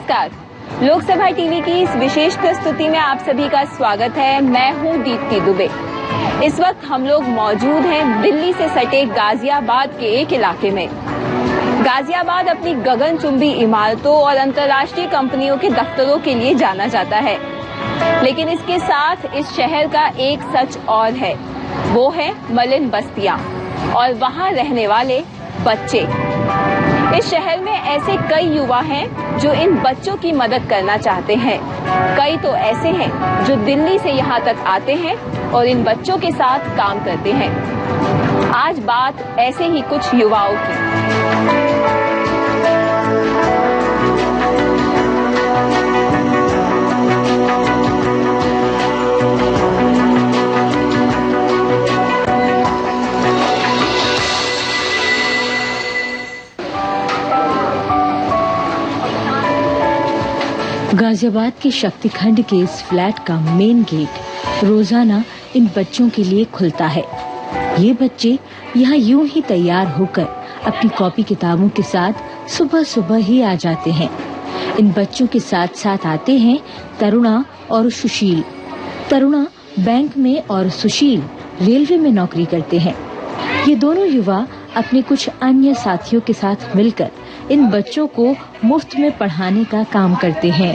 नमस्कार। लोकसभा टीवी की इस विशेष प्रस्तुति में आप सभी का स्वागत है। मैं हूं दीप्ति दुबे। इस वक्त हम लोग मौजूद हैं दिल्ली से सटे गाजियाबाद के एक इलाके में। गाजियाबाद अपनी गगनचुंबी इमारतों और अंतर्राष्ट्रीय कंपनियों के दफ्तरों के लिए जाना जाता है, लेकिन इसके साथ इस शहर का एक सच और है, वो है मलिन बस्तियां और वहां रहने वाले बच्चे। इस शहर में ऐसे कई युवा हैं जो इन बच्चों की मदद करना चाहते हैं। कई तो ऐसे हैं जो दिल्ली से यहाँ तक आते हैं और इन बच्चों के साथ काम करते हैं। आज बात ऐसे ही कुछ युवाओं की। गाजियाबाद के शक्तिखंड के इस फ्लैट का मेन गेट रोजाना इन बच्चों के लिए खुलता है। ये बच्चे यहाँ यूं ही तैयार होकर अपनी कॉपी किताबों के साथ सुबह सुबह ही आ जाते हैं। इन बच्चों के साथ साथ आते हैं तरुणा और सुशील। तरुणा बैंक में और सुशील रेलवे में नौकरी करते हैं। ये दोनों युवा अपने कुछ अन्य साथियों के साथ मिलकर इन बच्चों को मुफ्त में पढ़ाने का काम करते हैं।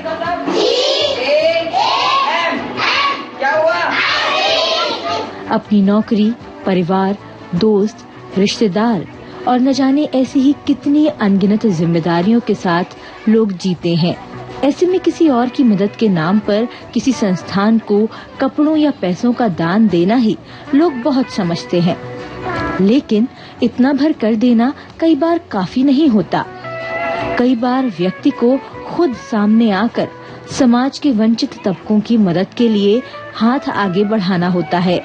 अपनी नौकरी, परिवार, दोस्त, रिश्तेदार और न जाने ऐसी ही कितनी अनगिनत जिम्मेदारियों के साथ लोग जीते हैं। ऐसे में किसी और की मदद के नाम पर किसी संस्थान को कपड़ों या पैसों का दान देना ही लोग बहुत समझते हैं, लेकिन इतना भर कर देना कई बार काफी नहीं होता। कई बार व्यक्ति को खुद सामने आकर समाज के वंचित तबकों की मदद के लिए हाथ आगे बढ़ाना होता है।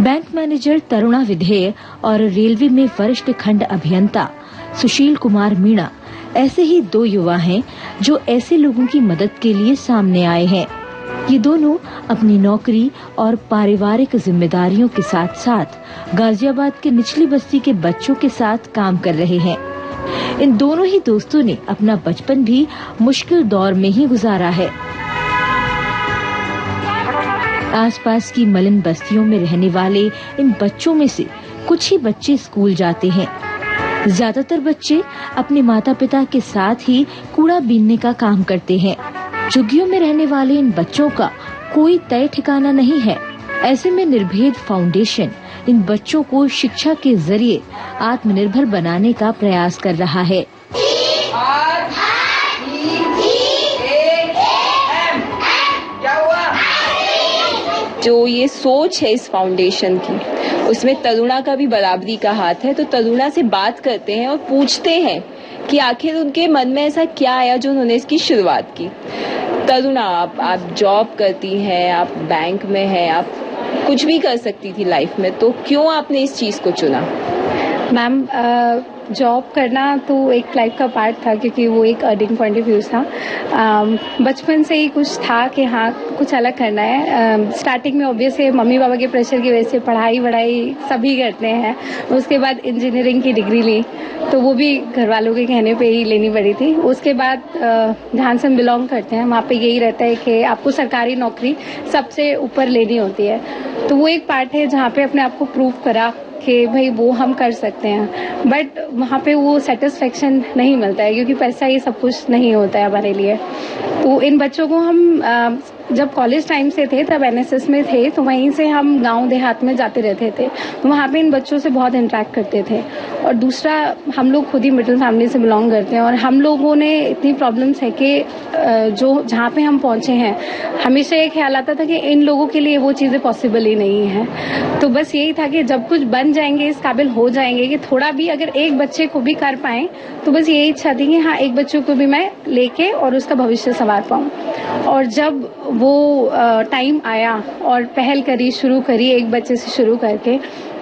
बैंक मैनेजर तरुणा विधेय और रेलवे में वरिष्ठ खंड अभियंता सुशील कुमार मीणा ऐसे ही दो युवा हैं जो ऐसे लोगों की मदद के लिए सामने आए हैं। ये दोनों अपनी नौकरी और पारिवारिक जिम्मेदारियों के साथ साथ गाजियाबाद के निचली बस्ती के बच्चों के साथ काम कर रहे हैं। इन दोनों ही दोस्तों ने अपना बचपन भी मुश्किल दौर में ही गुजारा है। आसपास की मलिन बस्तियों में रहने वाले इन बच्चों में से कुछ ही बच्चे स्कूल जाते हैं। ज्यादातर बच्चे अपने माता पिता के साथ ही कूड़ा बीनने का काम करते हैं। झुग्गियों में रहने वाले इन बच्चों का कोई तय ठिकाना नहीं है। ऐसे में निर्भेद फाउंडेशन इन बच्चों को शिक्षा के जरिए आत्मनिर्भर बनाने का प्रयास कर रहा है। जो ये सोच है इस फाउंडेशन की, उसमें तरुणा का भी बराबरी का हाथ है। तो तरुणा से बात करते हैं और पूछते हैं कि आखिर उनके मन में ऐसा क्या आया जो उन्होंने इसकी शुरुआत की। तरुणा, आप जॉब करती हैं, आप बैंक में हैं, आप कुछ भी कर सकती थी लाइफ में, तो क्यों आपने इस चीज को चुना? मैम, जॉब करना तो एक लाइफ का पार्ट था, क्योंकि वो एक अर्निंग पॉइंट ऑफ व्यू था। बचपन से ही कुछ था कि हाँ कुछ अलग करना है। स्टार्टिंग में ऑब्वियसली मम्मी पापा के प्रेशर की वजह से पढ़ाई सभी करते हैं। उसके बाद इंजीनियरिंग की डिग्री ली, तो वो भी घर वालों के कहने पे ही लेनी पड़ी थी। उसके बाद जहाँ से हम बिलोंग करते हैं वहाँ पे यही रहता है कि आपको सरकारी नौकरी सबसे ऊपर लेनी होती है। तो वो एक पार्ट है जहाँ पे अपने आप को प्रूव करा कि भाई वो हम कर सकते हैं, बट वहाँ पे वो सेटिस्फेक्शन नहीं मिलता है, क्योंकि पैसा ये सब कुछ नहीं होता है हमारे लिए। तो इन बच्चों को हम जब कॉलेज टाइम से थे तब एनएसएस में थे, तो वहीं से हम गांव देहात में जाते रहते थे, तो वहाँ पे इन बच्चों से बहुत इंटरेक्ट करते थे। और दूसरा, हम लोग खुद ही मिडिल फैमिली से बिलोंग करते हैं और हम लोगों ने इतनी प्रॉब्लम्स है कि जो जहाँ पे हम पहुँचे हैं, हमेशा ये ख्याल आता था कि इन लोगों के लिए वो चीज़ें पॉसिबल ही नहीं है। तो बस यही था कि जब कुछ बन जाएंगे, इस काबिल हो जाएंगे कि थोड़ा भी अगर एक बच्चे को भी कर पाए, तो बस यही इच्छा थी कि हाँ एक बच्चे को भी मैं लेके और उसका भविष्य संवार पाऊँ। और जब वो टाइम आया और पहल करी, शुरू करी एक बच्चे से शुरू करके,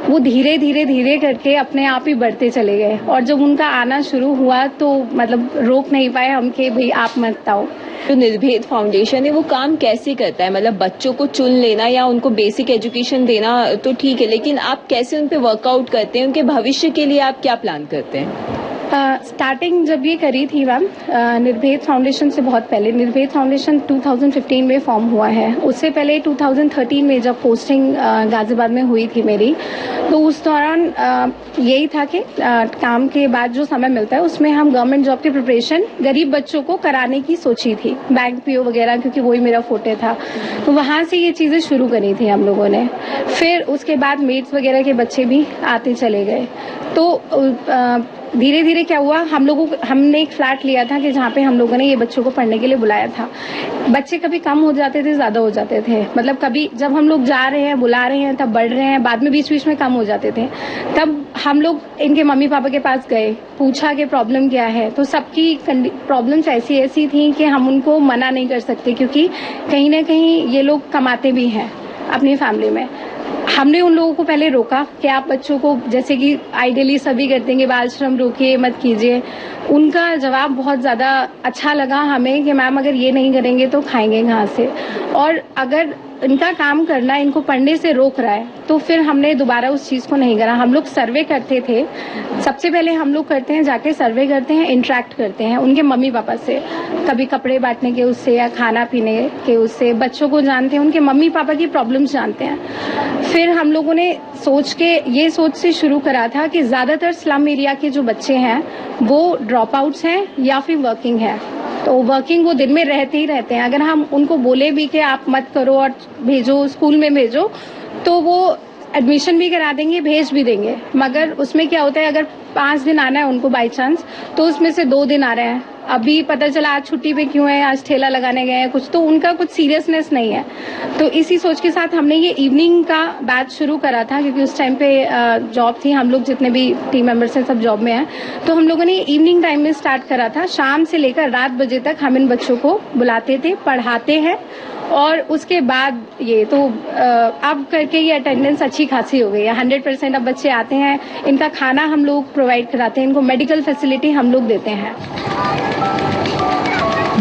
वो धीरे धीरे करके अपने आप ही बढ़ते चले गए। और जब उनका आना शुरू हुआ तो मतलब रोक नहीं पाए हम कि भाई आप मत आओ। जो निर्भेद फाउंडेशन है वो काम कैसे करता है? मतलब बच्चों को चुन लेना या उनको बेसिक एजुकेशन देना तो ठीक है, लेकिन आप कैसे उन पे वर्कआउट करते हैं? उनके भविष्य के लिए आप क्या प्लान करते हैं? स्टार्टिंग जब ये करी थी मैम निर्भेद फाउंडेशन से बहुत पहले, निर्भेद फाउंडेशन 2015 में फॉर्म हुआ है। उससे पहले 2013 में जब पोस्टिंग गाजियाबाद में हुई थी मेरी, तो उस दौरान यही था कि काम के बाद जो समय मिलता है उसमें हम गवर्नमेंट जॉब की प्रिपरेशन गरीब बच्चों को कराने की सोची थी, बैंक पीओ वगैरह, क्योंकि वही मेरा फोटे था। तो वहाँ से ये चीज़ें शुरू करी थी हम लोगों ने। फिर उसके बाद मेड्स वगैरह के बच्चे भी आते चले गए। तो धीरे धीरे क्या हुआ, हमने एक फ्लैट लिया था कि जहाँ पे हम लोगों ने ये बच्चों को पढ़ने के लिए बुलाया था। बच्चे कभी कम हो जाते थे, ज्यादा हो जाते थे, मतलब कभी जब हम लोग जा रहे हैं, बुला रहे हैं, तब बढ़ रहे हैं, बाद में बीच बीच में कम हो जाते थे। तब हम लोग इनके मम्मी पापा के पास गए, पूछा कि प्रॉब्लम क्या है। तो सबकी प्रॉब्लम्स ऐसी थी कि हम उनको मना नहीं कर सकते, क्योंकि कहीं ना कहीं ये लोग कमाते भी हैं अपनी फैमिली में। हमने उन लोगों को पहले रोका कि आप बच्चों को, जैसे कि आइडियली सभी करते हैं कि बाल श्रम रोकिए, मत कीजिए। उनका जवाब बहुत ज़्यादा अच्छा लगा हमें कि मैम अगर ये नहीं करेंगे तो खाएंगे कहाँ से, और अगर इनका काम करना इनको पढ़ने से रोक रहा है तो फिर हमने दोबारा उस चीज़ को नहीं करा। हम लोग सर्वे करते थे, सबसे पहले हम लोग करते हैं जाके सर्वे करते हैं, इंटरेक्ट करते हैं उनके मम्मी पापा से, कभी कपड़े बांटने के उससे या खाना पीने के उससे, बच्चों को जानते हैं, उनके मम्मी पापा की प्रॉब्लम्स जानते हैं। फिर हम लोगों ने ये सोच से शुरू करा था कि ज़्यादातर स्लम एरिया के जो बच्चे हैं वो ड्रॉप आउट्स हैं या फिर वर्किंग है। तो वर्किंग वो दिन में रहते ही रहते हैं। अगर हम उनको बोले भी कि आप मत करो और भेजो, स्कूल में भेजो, तो वो एडमिशन भी करा देंगे, भेज भी देंगे। मगर उसमें क्या होता है, अगर 5 दिन आना है उनको बाई चांस, तो उसमें से 2 दिन आ रहे हैं। अभी पता चला आज छुट्टी पे क्यों है, आज ठेला लगाने गए हैं कुछ, तो उनका कुछ सीरियसनेस नहीं है। तो इसी सोच के साथ हमने ये इवनिंग का बैच शुरू करा था, क्योंकि उस टाइम पे जॉब थी, हम लोग जितने भी टीम मेंबर्स हैं सब जॉब में हैं। तो हम लोगों ने इवनिंग टाइम में स्टार्ट करा था। शाम से लेकर रात बजे तक हम इन बच्चों को बुलाते थे, पढ़ाते हैं, और उसके बाद ये तो अब करके ये अटेंडेंस अच्छी खासी हो गई है। 100% अब बच्चे आते हैं। इनका खाना हम लोग प्रोवाइड कराते हैं, इनको मेडिकल फैसिलिटी हम लोग देते हैं।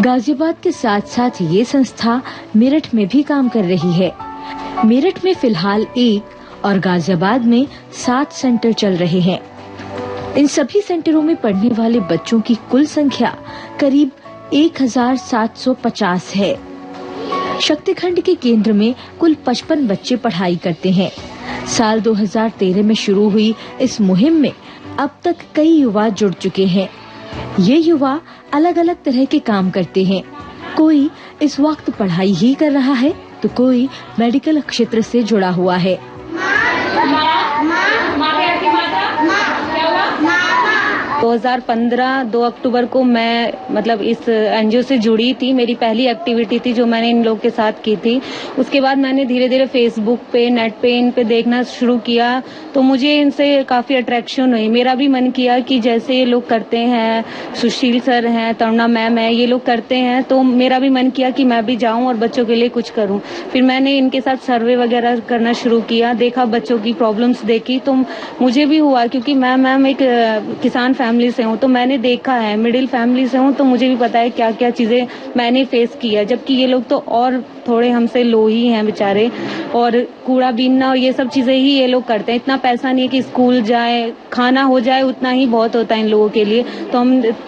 गाजियाबाद के साथ साथ ये संस्था मेरठ में भी काम कर रही है। मेरठ में फिलहाल 1 और गाजियाबाद में 7 सेंटर चल रहे हैं। इन सभी सेंटरों में पढ़ने वाले बच्चों की कुल संख्या करीब 1750 है। शक्तिखंड के केंद्र में कुल 55 बच्चे पढ़ाई करते हैं। साल 2013 में शुरू हुई इस मुहिम में अब तक कई युवा जुड़ चुके हैं। ये युवा अलग अलग तरह के काम करते हैं। कोई इस वक्त पढ़ाई ही कर रहा है तो कोई मेडिकल क्षेत्र से जुड़ा हुआ है। 2015 2 अक्टूबर को मैं मतलब इस एनजीओ से जुड़ी थी। मेरी पहली एक्टिविटी थी जो मैंने इन लोग के साथ की थी। उसके बाद मैंने धीरे धीरे फेसबुक पे, नेट पे इन पे देखना शुरू किया, तो मुझे इनसे काफी अट्रैक्शन हुई। मेरा भी मन किया कि जैसे ये लोग करते हैं, सुशील सर हैं, तरुणा मैम है, ये लोग करते हैं, तो मेरा भी मन किया कि मैं भी जाऊं और बच्चों के लिए कुछ करूं। फिर मैंने इनके साथ सर्वे वगैरह करना शुरू किया, देखा बच्चों की प्रॉब्लम्स देखी, तो मुझे भी हुआ, क्योंकि मैम एक किसान फैमिली से हूँ, तो मैंने देखा है, मिडिल फैमिली से हूँ, तो मुझे भी पता है क्या क्या चीजें मैंने फेस की है। जबकि ये लोग तो और थोड़े हमसे लो ही हैं बेचारे, और कूड़ा बीनना और ये सब चीजें ही ये लोग करते हैं। इतना पैसा नहीं है कि स्कूल जाए, खाना हो जाए, उतना ही बहुत होता है इन लोगों के लिए।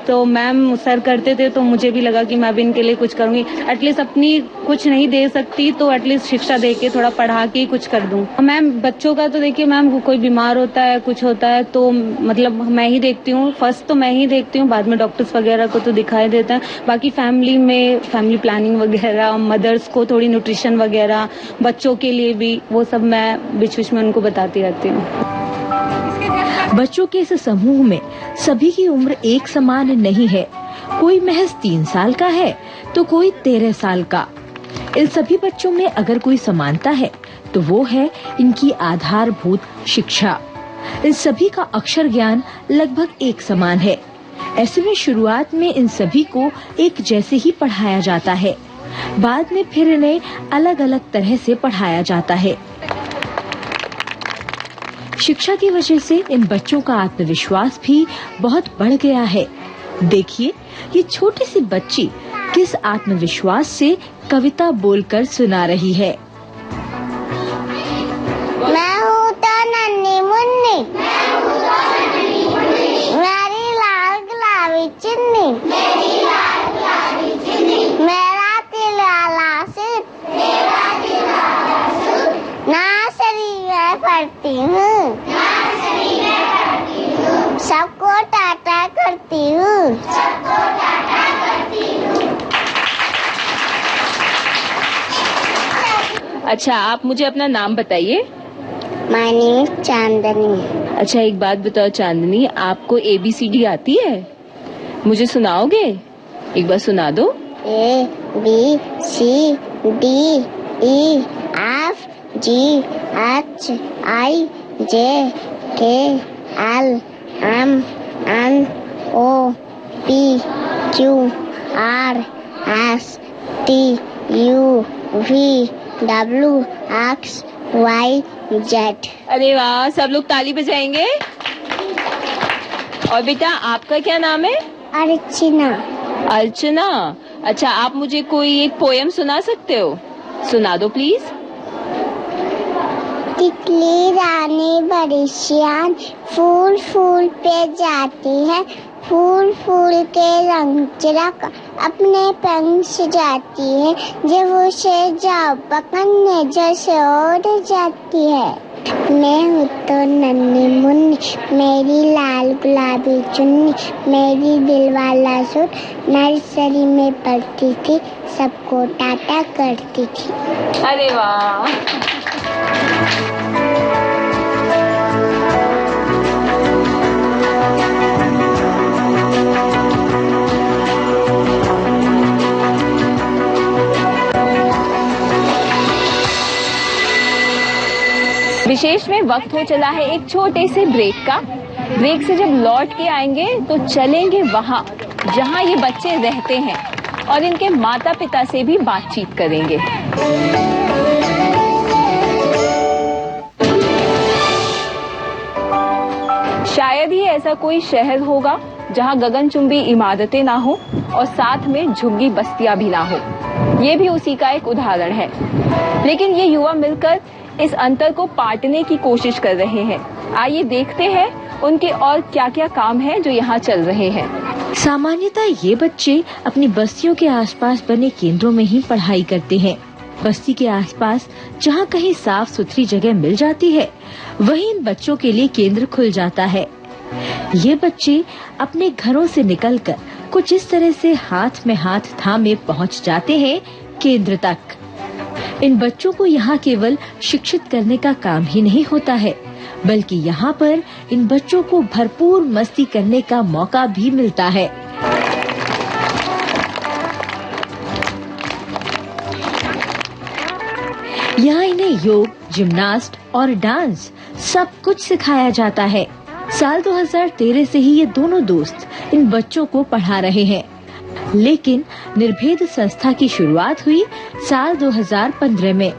तो मैम सर करते थे, तो मुझे भी लगा कि मैं भी इनके लिए कुछ करूंगी। एटलीस्ट अपनी कुछ नहीं दे सकती तो एटलीस्ट शिक्षा दे के, थोड़ा पढ़ा के कुछ कर दूं। मैम बच्चों का तो देखिए मैम, कोई बीमार होता है, कुछ होता है, तो मतलब मैं ही देखती हूँ। फर्स्ट तो मैं ही देखती हूँ, बाद में डॉक्टर्स वगैरह को तो दिखाई देता है। बाकी फैमिली में फैमिली प्लानिंग वगैरह, मदर्स को थोड़ी न्यूट्रिशन वगैरह, बच्चों के लिए भी, वो सब मैं बीच बीच में उनको बताती रहती हूँ। बच्चों के इस समूह में सभी की उम्र एक समान नहीं है। कोई महज 3 साल का है तो कोई 13 साल का। इन सभी बच्चों में अगर कोई समानता है तो वो है इनकी आधारभूत शिक्षा। इन सभी का अक्षर ज्ञान लगभग एक समान है। ऐसे में शुरुआत में इन सभी को एक जैसे ही पढ़ाया जाता है, बाद में फिर इन्हें अलग अलग तरह से पढ़ाया जाता है। शिक्षा की वजह से इन बच्चों का आत्मविश्वास भी बहुत बढ़ गया है। देखिए ये छोटी सी बच्ची किस आत्मविश्वास से कविता बोलकर सुना रही है। मैं हूँ तो नन्ही मुन्नी, मेरी लाल करती हूँ। सबको टाटा करती हूँ। अच्छा, आप मुझे अपना नाम बताइए। माय नेम इज चांदनी। अच्छा, एक बात बताओ चांदनी, आपको ABCD आती है? मुझे सुनाओगे? एक बार सुना दो। ABCDEFGHIJKLMNOPQRSTUVWXYZ। अरे वाह, सब लोग ताली बजाएंगे। और बेटा, आपका क्या नाम है? अर्चना। अर्चना। अच्छा, आप मुझे कोई एक पोयम सुना सकते हो? सुना दो प्लीज। तितली रानी बड़ी सियान, फूल फूल पे जाती है, फूल फूल के रंग चिरक अपने पंख सजाती है, जब उसे जाओ पकड़ने जैसे उड़ जाती है। मैं हूँ तो नन्ही मुन्नी, मेरी लाल गुलाबी चुन्नी, मेरी दिल वाला सूट, नर्सरी में पढ़ती थी, सबको टाटा करती थी। अरे वाह। विशेष में वक्त हो चला है एक छोटे से ब्रेक का। ब्रेक से जब लौट के आएंगे तो चलेंगे वहाँ जहाँ ये बच्चे रहते हैं और इनके माता पिता से भी बातचीत करेंगे। शायद ही ऐसा कोई शहर होगा जहाँ गगनचुंबी इमारतें ना हो और साथ में झुग्गी बस्तियां भी ना हो। ये भी उसी का एक उदाहरण है। लेकिन ये युवा मिलकर इस अंतर को पाटने की कोशिश कर रहे हैं। आइए देखते हैं उनके और क्या क्या काम हैं जो यहाँ चल रहे हैं। सामान्यतः ये बच्चे अपनी बस्तियों के आसपास बने केंद्रों में ही पढ़ाई करते हैं। बस्ती के आसपास जहाँ कहीं साफ सुथरी जगह मिल जाती है, वहीं इन बच्चों के लिए केंद्र खुल जाता है। ये बच्चे अपने घरों से निकलकर कुछ इस तरह से हाथ में हाथ थामे पहुँच जाते हैं केंद्र तक। इन बच्चों को यहाँ केवल शिक्षित करने का काम ही नहीं होता है, बल्कि यहाँ पर इन बच्चों को भरपूर मस्ती करने का मौका भी मिलता है। यहाँ इन्हें योग, जिम्नास्ट और डांस सब कुछ सिखाया जाता है। साल 2013 से ही ये दोनों दोस्त इन बच्चों को पढ़ा रहे हैं, लेकिन निर्भेद संस्था की शुरुआत हुई साल 2015 में।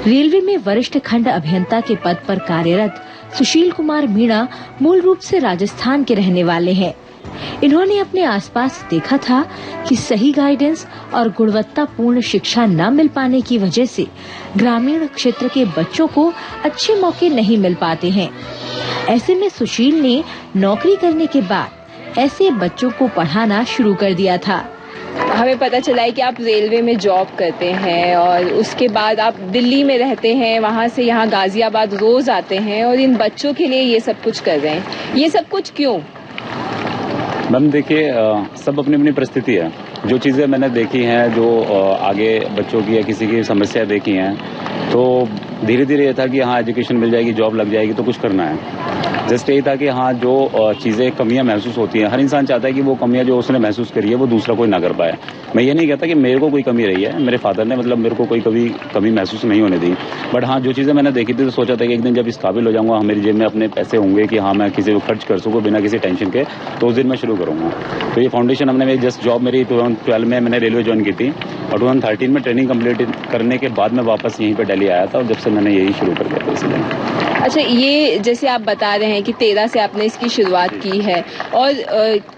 रेलवे में वरिष्ठ खंड अभियंता के पद पर कार्यरत सुशील कुमार मीणा मूल रूप से राजस्थान के रहने वाले हैं। इन्होंने अपने आसपास देखा था कि सही गाइडेंस और गुणवत्तापूर्ण शिक्षा न मिल पाने की वजह से ग्रामीण क्षेत्र के बच्चों को अच्छे मौके नहीं मिल पाते हैं। ऐसे में सुशील ने नौकरी करने के बाद ऐसे बच्चों को पढ़ाना शुरू कर दिया था। हमें पता चला है कि आप रेलवे में जॉब करते हैं और उसके बाद आप दिल्ली में रहते हैं, वहाँ से यहाँ गाजियाबाद रोज आते हैं और इन बच्चों के लिए ये सब कुछ कर रहे हैं। ये सब कुछ क्यों? मैम देखिए, सब अपनी अपनी परिस्थिति है। जो चीज़ें मैंने देखी हैं, जो आगे बच्चों की या किसी की समस्या देखी हैं, तो धीरे धीरे ये था कि हाँ एजुकेशन मिल जाएगी, जॉब लग जाएगी तो कुछ करना है। जस्ट यही था कि हाँ जो चीज़ें कमियां महसूस होती हैं, हर इंसान चाहता है कि वो कमियां जो उसने महसूस करी है वो दूसरा कोई ना कर पाए। मैं ये नहीं कहता कि मेरे को कोई कमी रही है, मेरे फादर ने मतलब मेरे को कोई कभी कमी महसूस नहीं होने दी, बट हाँ जो चीज़ें मैंने देखी थी तो सोचा था कि एक दिन जब इस काबिल हो जाऊंगा, मेरी जेब में अपने पैसे होंगे कि हाँ मैं किसी को खर्च कर सकूँ बिना किसी टेंशन के, तो उस दिन मैं शुरू करूँगा। तो ये फाउंडेशन हमने मेरी जस्ट जॉब मेरी 2012 में मैंने रेलवे ज्वाइन की थी और 2013 में ट्रेनिंग कंप्लीट करने के बाद मैं वापस यहीं पर दिल्ली आया था और जब से मैंने यही शुरू कर दिया था। इसलिए अच्छा, ये जैसे आप बता रहे हैं कि 13 से आपने इसकी शुरुआत की है और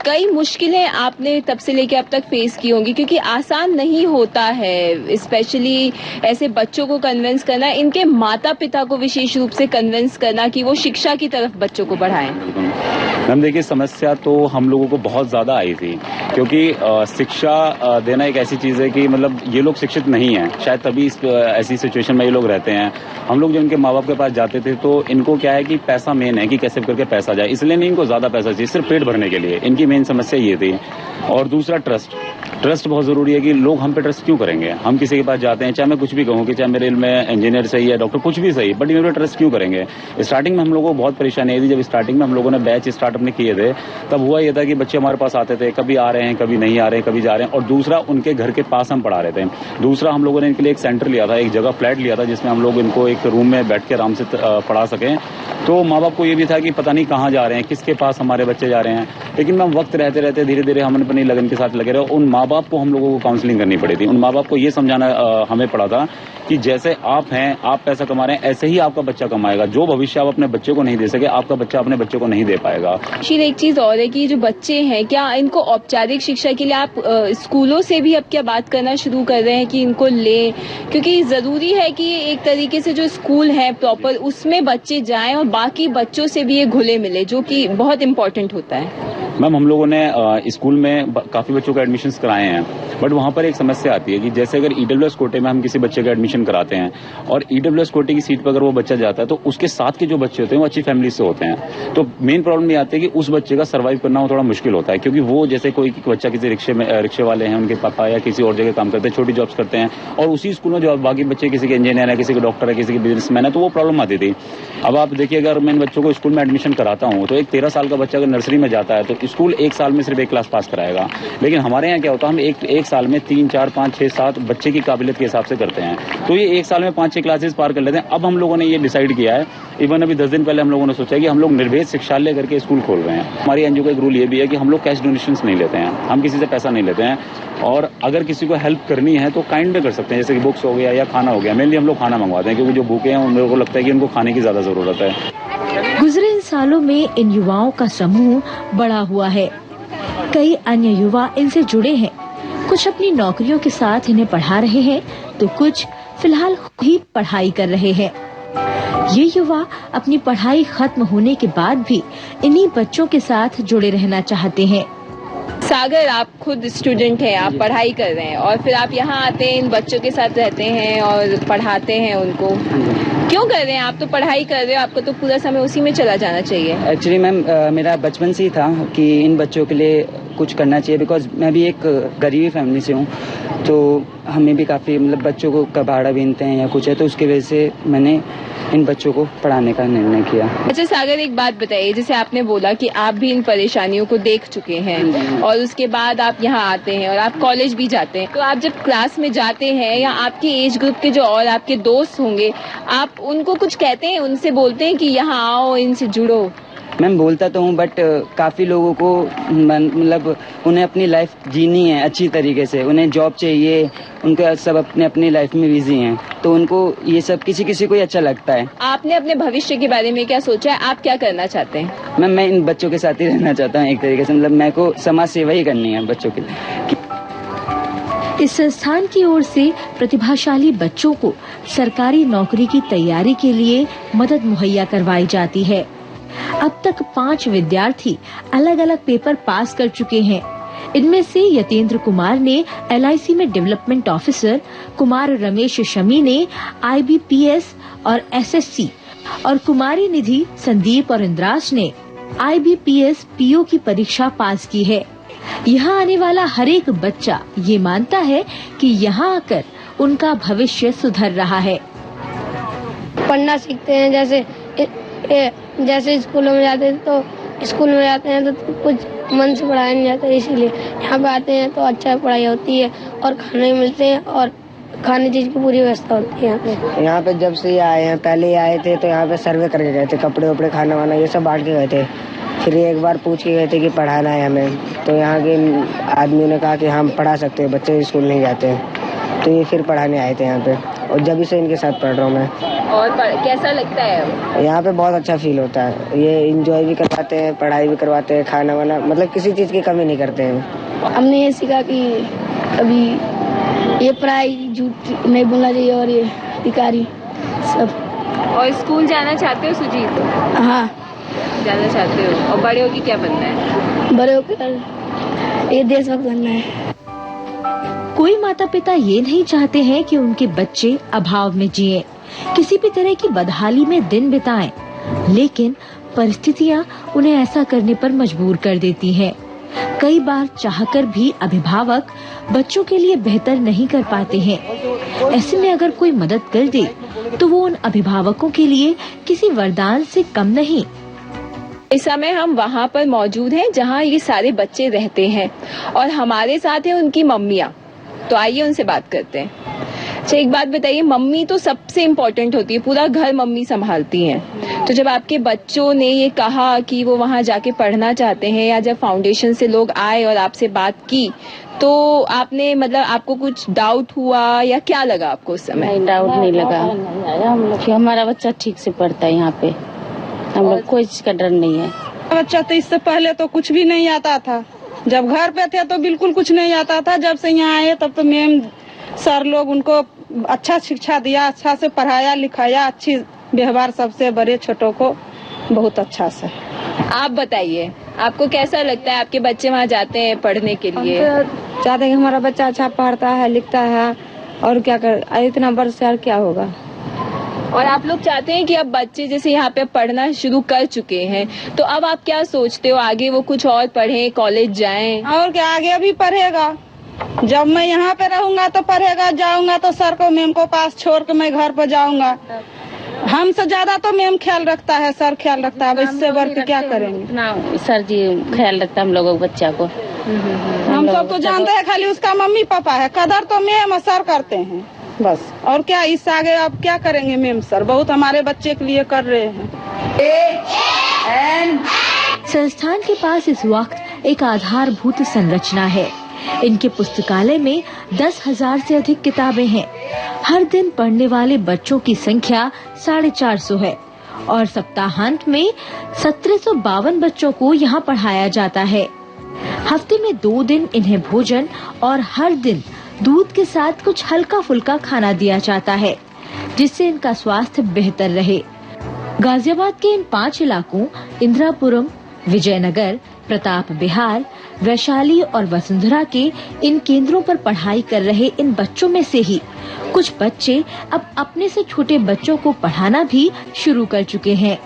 कई मुश्किलें आपने तब से लेके अब तक फेस की होंगी, क्योंकि आसान नहीं होता है स्पेशली ऐसे बच्चों को कन्विंस करना, इनके माता पिता को विशेष रूप से कन्विंस करना कि वो शिक्षा की तरफ बच्चों को बढ़ाएं। मैम देखिए, समस्या तो हम लोगों को बहुत ज़्यादा आई थी, क्योंकि शिक्षा देना एक ऐसी चीज़ है कि मतलब ये लोग शिक्षित नहीं हैं, शायद तभी ऐसी सिचुएशन में ये लोग रहते हैं। हम लोग जब इनके माँ बाप के पास जाते थे तो इनको क्या है कि पैसा मेन है कि कैसे करके पैसा जाए, इसलिए नहीं इनको ज़्यादा पैसा चाहिए, सिर्फ पेट भरने के लिए। इनकी मेन समस्या ये थी। और दूसरा ट्रस्ट बहुत ज़रूरी है कि लोग हम पे ट्रस्ट क्यों करेंगे। हम किसी के पास जाते हैं, चाहे मैं कुछ भी कहूँ कि चाहे मेरे में इंजीनियर सही है, डॉक्टर कुछ भी सही, बट मेरे पे ट्रस्ट क्यों करेंगे। स्टार्टिंग में हम लोगों को बहुत परेशानी आई थी। जब स्टार्टिंग में हम लोगों ने बैच स्टार्ट अपने किए थे, तब हुआ ये था कि बच्चे हमारे पास आते थे, कभी आ रहे हैं, कभी नहीं आ रहे हैं, कभी जा रहे हैं। और दूसरा, उनके घर के पास हम पढ़ा रहे थे। दूसरा, हम लोगों ने इनके लिए एक सेंटर लिया था, एक जगह फ्लैट लिया था, जिसमें हम लोग इनको एक रूम में बैठ के आराम से पढ़ा सकें। तो माँ बाप को ये भी था कि पता नहीं कहाँ जा रहे हैं, किसके पास हमारे बच्चे जा रहे हैं। लेकिन मैम वक्त रहते रहते धीरे धीरे हम अपनी लगन के साथ लगे रहे। उन माँ बाप को हम लोगों को काउंसलिंग करनी पड़ी थी। उन माँ बाप को ये समझाना हमें पड़ा था कि जैसे आप हैं, आप पैसा कमा रहे हैं, ऐसे ही आपका बच्चा कमाएगा। जो भविष्य आप अपने बच्चे को नहीं दे सके, आपका बच्चा अपने बच्चे को नहीं दे पाएगा। एक चीज और है कि जो बच्चे हैं, क्या इनको औपचारिक शिक्षा के लिए आप स्कूलों से भी अब क्या बात करना शुरू कर रहे हैं कि इनको लें, क्योंकि जरूरी है कि एक तरीके से जो स्कूल है प्रॉपर, उसमें बच्चे जाएं और बाकी बच्चों से भी ये घुले मिले, जो कि बहुत इंपॉर्टेंट होता है। मैम हम लोगों ने स्कूल में काफी बच्चों का एडमिशन्स कराए हैं, बट वहाँ पर एक समस्या आती है कि जैसे अगर ईडब्ल्यूएस कोटे में हम किसी बच्चे का एडमिशन कराते हैं और ईडब्ल्यूएस कोटे की सीट पर अगर वो बच्चा जाता है तो उसके साथ के जो बच्चे होते हैं वो अच्छी फैमिली से होते हैं। तो मेन प्रॉब्लम ये आती है कि उस बच्चे का सर्वाइव करना वो थोड़ा मुश्किल होता है, क्योंकि वो जैसे कोई बच्चा किसी रिक्शे वाले हैं, उनके पापा या किसी और जगह काम करते हैं, छोटी जॉब्स करते हैं, और उसी स्कूल में जो बाकी बच्चे किसी के इंजीनियर है, किसी के डॉक्टर है, किसी के बिजनेसमैन है, तो वो प्रॉब्लम आती थी। अब आप देखिए, अगर मैं इन बच्चों को स्कूल में एडमिशन कराता हूँ तो एक 13 साल का बच्चा अगर नर्सरी में जाता है तो स्कूल एक साल में सिर्फ एक क्लास पास कराएगा। लेकिन हमारे यहाँ क्या होता है, हम एक साल में 3, 4, 5, 6, 7 बच्चे की काबिलियत के हिसाब से करते हैं। तो ये एक साल में 5-6 क्लासेस पार कर लेते हैं। अब हम लोगों ने ये डिसाइड किया है, इवन अभी 10 दिन पहले हम लोगों ने सोचा है कि हम लोग निर्भेद शिक्षालय करके स्कूल खोल रहे हैं। हमारी एनजीओ का एक रूल ये भी है कि हम लोग कैश डोनेशंस नहीं लेते हैं, हम किसी से पैसा नहीं लेते हैं। और अगर किसी को हेल्प करनी है तो काइंड में कर सकते हैं, जैसे कि बुक्स हो गया या खाना हो गया। मेनली हम लोग खाना मंगवाते हैं, क्योंकि जो भूखे हैं उन लोगों को लगता है कि उनको खाने की ज्यादा जरूरत है। गुजरे इन सालों में इन युवाओं का समूह बड़ा हुआ है। कई अन्य युवा इनसे जुड़े हैं। कुछ अपनी नौकरियों के साथ इन्हें पढ़ा रहे हैं तो कुछ फिलहाल खुद ही पढ़ाई कर रहे हैं। ये युवा अपनी पढ़ाई खत्म होने के बाद भी इन्हीं बच्चों के साथ जुड़े रहना चाहते हैं। सागर, आप खुद स्टूडेंट हैं, आप पढ़ाई कर रहे हैं और फिर आप यहाँ आते हैं, इन बच्चों के साथ रहते हैं और पढ़ाते हैं उनको। क्यों कर रहे हैं? आप तो पढ़ाई कर रहे हो, आपको तो पूरा समय उसी में चला जाना चाहिए। एक्चुअली मैम मेरा बचपन से ही था कि इन बच्चों के लिए कुछ करना चाहिए, बिकॉज मैं भी एक गरीबी फैमिली से हूँ, तो हमें भी काफ़ी मतलब बच्चों को कबाड़ा बीनते हैं या कुछ है, तो उसकी वजह से मैंने इन बच्चों को पढ़ाने का निर्णय किया। अच्छा सागर, एक बात बताइए, जैसे आपने बोला कि आप भी इन परेशानियों को देख चुके हैं और उसके बाद आप यहाँ आते हैं और आप कॉलेज भी जाते हैं, तो आप जब क्लास में जाते हैं या आपके एज ग्रुप के जो और आपके दोस्त होंगे, आप उनको कुछ कहते हैं, उनसे बोलते हैं कि यहाँ आओ, इनसे जुड़ो? मैम बोलता तो हूँ, बट काफ़ी लोगों को मतलब उन्हें अपनी लाइफ जीनी है अच्छी तरीके से, उन्हें जॉब चाहिए, उनके सब अपने अपनी लाइफ में बिजी हैं, तो उनको ये सब किसी को ही अच्छा लगता है। आपने अपने भविष्य के बारे में क्या सोचा है? आप क्या करना चाहते हैं? मैम मैं इन बच्चों के साथ ही रहना चाहता हूँ एक तरीके से, मतलब मेरे को समाज सेवा ही करनी है बच्चों के लिए। इस संस्थान की ओर से प्रतिभाशाली बच्चों को सरकारी नौकरी की तैयारी के लिए मदद मुहैया करवाई जाती है। अब तक 5 विद्यार्थी अलग अलग पेपर पास कर चुके हैं। इनमें से यतेंद्र कुमार ने LIC में डेवलपमेंट ऑफिसर, कुमार रमेश शमी ने IBPS और SSC और कुमारी निधि, संदीप और इंद्राज ने IBPS PO की परीक्षा पास की है। यहाँ आने वाला हर एक बच्चा ये मानता है कि यहाँ आकर उनका भविष्य सुधर रहा है। पढ़ना सीखते हैं, जैसे स्कूलों में जाते हैं तो स्कूल में जाते हैं तो कुछ मन से पढ़ाया नहीं जाता, इसीलिए यहाँ पे आते हैं तो अच्छा पढ़ाई होती है और खाने मिलते हैं और खाने चीज की पूरी व्यवस्था होती है यहाँ पे। जब से ये आए हैं, पहले आए थे तो यहाँ पे सर्वे करके गए थे, कपड़े वपड़े खाना वाना ये सब बांट के गए थे। फिर एक बार पूछ के गए थे कि पढ़ाना है हमें, तो यहाँ के आदमियों ने कहा कि हम पढ़ा सकते हैं, बच्चे स्कूल नहीं जाते हैं। तो ये फिर पढ़ाने आए थे यहाँ पे, और जब से इनके साथ पढ़ रहा हूँ मैं। और कैसा लगता है? यहाँ पे बहुत अच्छा फील होता है। ये एंजॉय भी करवाते हैं, पढ़ाई भी करवाते हैं, खाना वाना मतलब किसी चीज़ की कमी नहीं करते हैं। हमने ये सीखा कि कभी ये पढ़ाई झूठ नहीं बोलना चाहिए और ये अधिकारी सब। और स्कूल जाना चाहते हो सुजीत? हाँ जाना चाहते हो। और बड़े होके क्या बनना है? बड़े होकर ये देशभक्त बनना है। कोई माता पिता ये नहीं चाहते हैं कि उनके बच्चे अभाव में जिएं, किसी भी तरह की बदहाली में दिन बिताएं, लेकिन परिस्थितियां उन्हें ऐसा करने पर मजबूर कर देती हैं। कई बार चाहकर भी अभिभावक बच्चों के लिए बेहतर नहीं कर पाते हैं। ऐसे में अगर कोई मदद कर दे तो वो उन अभिभावकों के लिए किसी वरदान से कम नहीं। इस समय हम वहाँ पर मौजूद हैं जहाँ ये सारे बच्चे रहते हैं और हमारे साथ हैं उनकी मम्मियाँ। तो आइए उनसे बात करते हैं। अच्छा, एक बात बताइए, मम्मी तो सबसे इम्पोर्टेंट होती है, पूरा घर मम्मी संभालती हैं। तो जब आपके बच्चों ने ये कहा कि वो वहाँ जाके पढ़ना चाहते हैं, या जब फाउंडेशन से लोग आए और आपसे बात की, तो आपने मतलब आपको कुछ डाउट हुआ या क्या लगा आपको उस समय? नहीं, डाउट नहीं लगा कि हमारा बच्चा ठीक से पढ़ता है यहाँ पे। हम लोग कोई चीज का डर नहीं है। बच्चा तो इससे पहले तो कुछ भी नहीं आता था, जब घर पे थे तो बिल्कुल कुछ नहीं आता था। जब से यहाँ आए तब तो मैम सर लोग उनको अच्छा शिक्षा दिया, अच्छा से पढ़ाया लिखाया, अच्छी व्यवहार सबसे बड़े छोटों को बहुत अच्छा से। आप बताइए, आपको कैसा लगता है? आपके बच्चे वहाँ जाते हैं पढ़ने के लिए? चाहते हैं कि हमारा बच्चा अच्छा पढ़ता है लिखता है, और क्या कर इतना वर्ष यार क्या होगा। और आप लोग चाहते हैं कि अब बच्चे जैसे यहाँ पे पढ़ना शुरू कर चुके हैं, तो अब आप क्या सोचते हो, आगे वो कुछ और पढ़ें, कॉलेज जाएं? और क्या, आगे भी पढ़ेगा। जब मैं यहाँ पे रहूंगा तो पढ़ेगा, जाऊंगा तो सर को मैम को पास छोड़ के मैं घर पर जाऊंगा। हमसे ज्यादा तो मैम ख्याल रखता है, सर ख्याल रखता है। अब इससे बढ़ के क्या करेंगे? ना सर जी ख्याल रखता है हम लोगों के बच्चा को। हम सब तो जानते हैं, खाली उसका मम्मी पापा है, कदर तो मैम और सर करते हैं बस। और क्या, इससे आगे अब क्या करेंगे मैम सर? बहुत हमारे बच्चे के लिए कर रहे हैं। संस्थान के पास इस वक्त एक आधारभूत संरचना है। इनके पुस्तकालय में 10,000 से अधिक किताबें हैं। हर दिन पढ़ने वाले बच्चों की संख्या 450 है और सप्ताहांत में 1752 बच्चों को यहाँ पढ़ाया जाता है। हफ्ते में 2 दिन इन्हें भोजन और हर दिन दूध के साथ कुछ हल्का फुल्का खाना दिया जाता है, जिससे इनका स्वास्थ्य बेहतर रहे। गाजियाबाद के इन 5 इलाकों इंदिरापुरम, विजयनगर, प्रताप बिहार, वैशाली और वसुंधरा के इन केंद्रों पर पढ़ाई कर रहे इन बच्चों में से ही कुछ बच्चे अब अपने से छोटे बच्चों को पढ़ाना भी शुरू कर चुके हैं।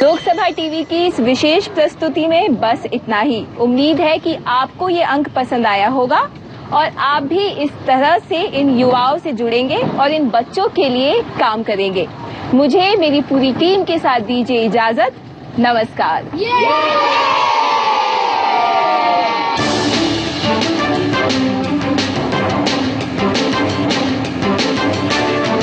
लोकसभा टीवी की इस विशेष प्रस्तुति में बस इतना ही। उम्मीद है कि आपको ये अंक पसंद आया होगा और आप भी इस तरह से इन युवाओं से जुड़ेंगे और इन बच्चों के लिए काम करेंगे। मुझे मेरी पूरी टीम के साथ दीजिए इजाजत। नमस्कार।